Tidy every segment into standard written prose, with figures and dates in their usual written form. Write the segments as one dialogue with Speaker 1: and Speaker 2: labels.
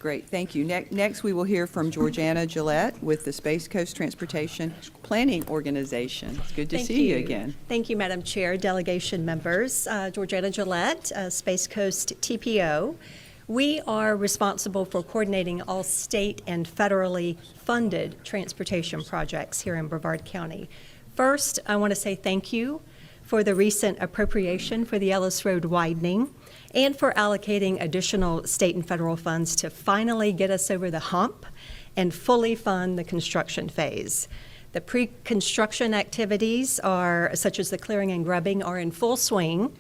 Speaker 1: Great, thank you. Next, we will hear from Georganna Gillette with the Space Coast Transportation Planning Organization. It's good to see you again.
Speaker 2: Thank you, Madam Chair, delegation members. Georganna Gillette, Space Coast TPO. We are responsible for coordinating all state and federally funded transportation projects here in Brevard County. First, I want to say thank you for the recent appropriation for the Ellis Road Widening and for allocating additional state and federal funds to finally get us over the hump and fully fund the construction phase. The pre-construction activities such as the clearing and grubbing, are in full swing,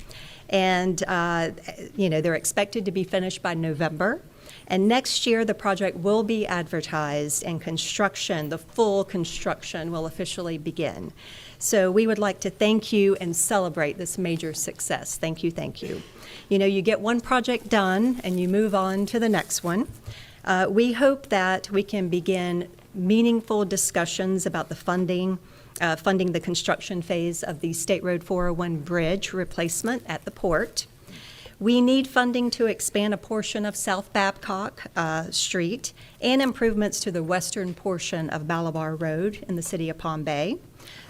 Speaker 2: and they're expected to be finished by November. And next year, the project will be advertised, and construction, the full construction, will officially begin. So we would like to thank you and celebrate this major success. Thank you, thank you. You know, you get one project done and you move on to the next one. We hope that we can begin meaningful discussions about the funding the construction phase of the State Road 401 bridge replacement at the port. We need funding to expand a portion of South Babcock Street and improvements to the western portion of Balabar Road in the city of Palm Bay.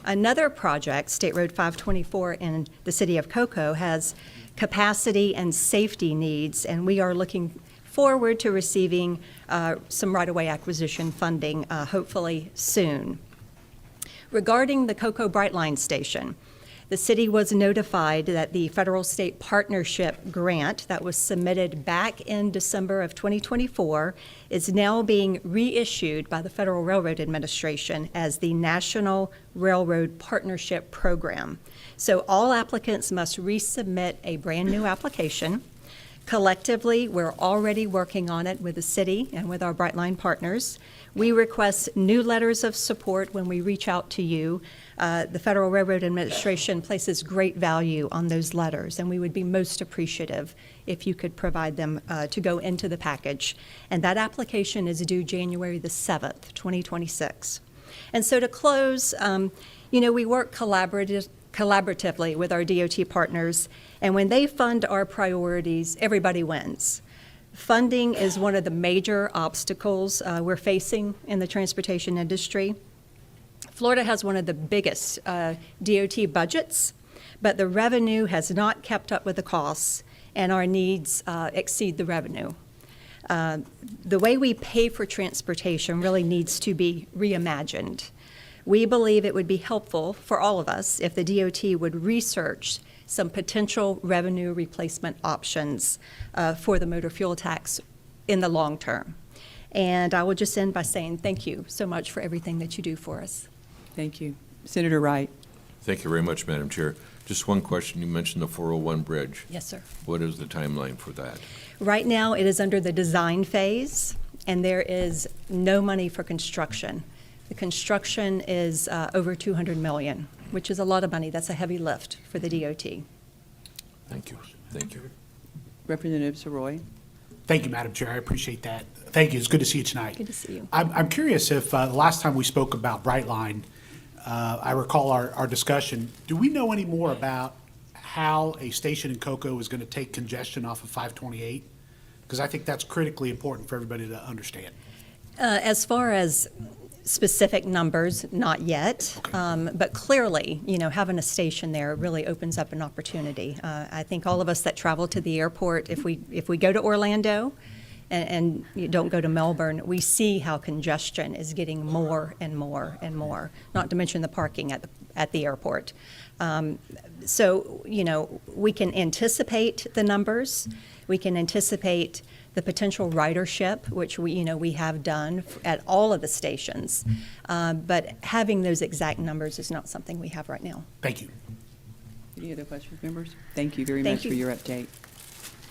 Speaker 2: Another project, State Road 524 in the city of Cocoa, has capacity and safety needs, and we are looking forward to receiving some right-of-way acquisition funding hopefully soon. Regarding the Cocoa Brightline Station, the city was notified that the federal-state partnership grant that was submitted back in December of 2024 is now being reissued by the Federal Railroad Administration as the National Railroad Partnership Program. So all applicants must resubmit a brand new application. Collectively, we're already working on it with the city and with our Brightline partners. We request new letters of support when we reach out to you. The Federal Railroad Administration places great value on those letters, and we would be most appreciative if you could provide them to go into the package. And that application is due January the 7th, 2026. And so to close, we work collaboratively with our DOT partners, and when they fund our priorities, everybody wins. Funding is one of the major obstacles we're facing in the transportation industry. Florida has one of the biggest DOT budgets, but the revenue has not kept up with the costs, and our needs exceed the revenue. The way we pay for transportation really needs to be reimagined. We believe it would be helpful for all of us if the DOT would research some potential revenue replacement options for the motor fuel tax in the long term. And I will just end by saying thank you so much for everything that you do for us.
Speaker 1: Thank you. Senator Wright.
Speaker 3: Thank you very much, Madam Chair. Just one question. You mentioned the 401 bridge.
Speaker 2: Yes, sir.
Speaker 3: What is the timeline for that?
Speaker 2: Right now, it is under the design phase, and there is no money for construction. The construction is over $200 million, which is a lot of money. That's a heavy lift for the DOT.
Speaker 3: Thank you. Thank you.
Speaker 1: Representative Soroy.
Speaker 4: Thank you, Madam Chair. I appreciate that. Thank you. It's good to see you tonight.
Speaker 2: Good to see you.
Speaker 4: I'm curious if the last time we spoke about Brightline, I recall our discussion. Do we know any more about how a station in Cocoa is going to take congestion off of 528? Because I think that's critically important for everybody to understand.
Speaker 2: As far as specific numbers, not yet,
Speaker 4: Okay.
Speaker 2: but clearly, having a station there really opens up an opportunity. I think all of us that travel to the airport, if we go to Orlando and you don't go to Melbourne, we see how congestion is getting more and more and more, not to mention the parking at the airport. So, we can anticipate the numbers. We can anticipate the potential ridership, which we have done at all of the stations. But having those exact numbers is not something we have right now.
Speaker 4: Thank you.
Speaker 1: Any other questions, members? Thank you very
Speaker 2: Thank
Speaker 1: much
Speaker 2: you.
Speaker 1: for your update.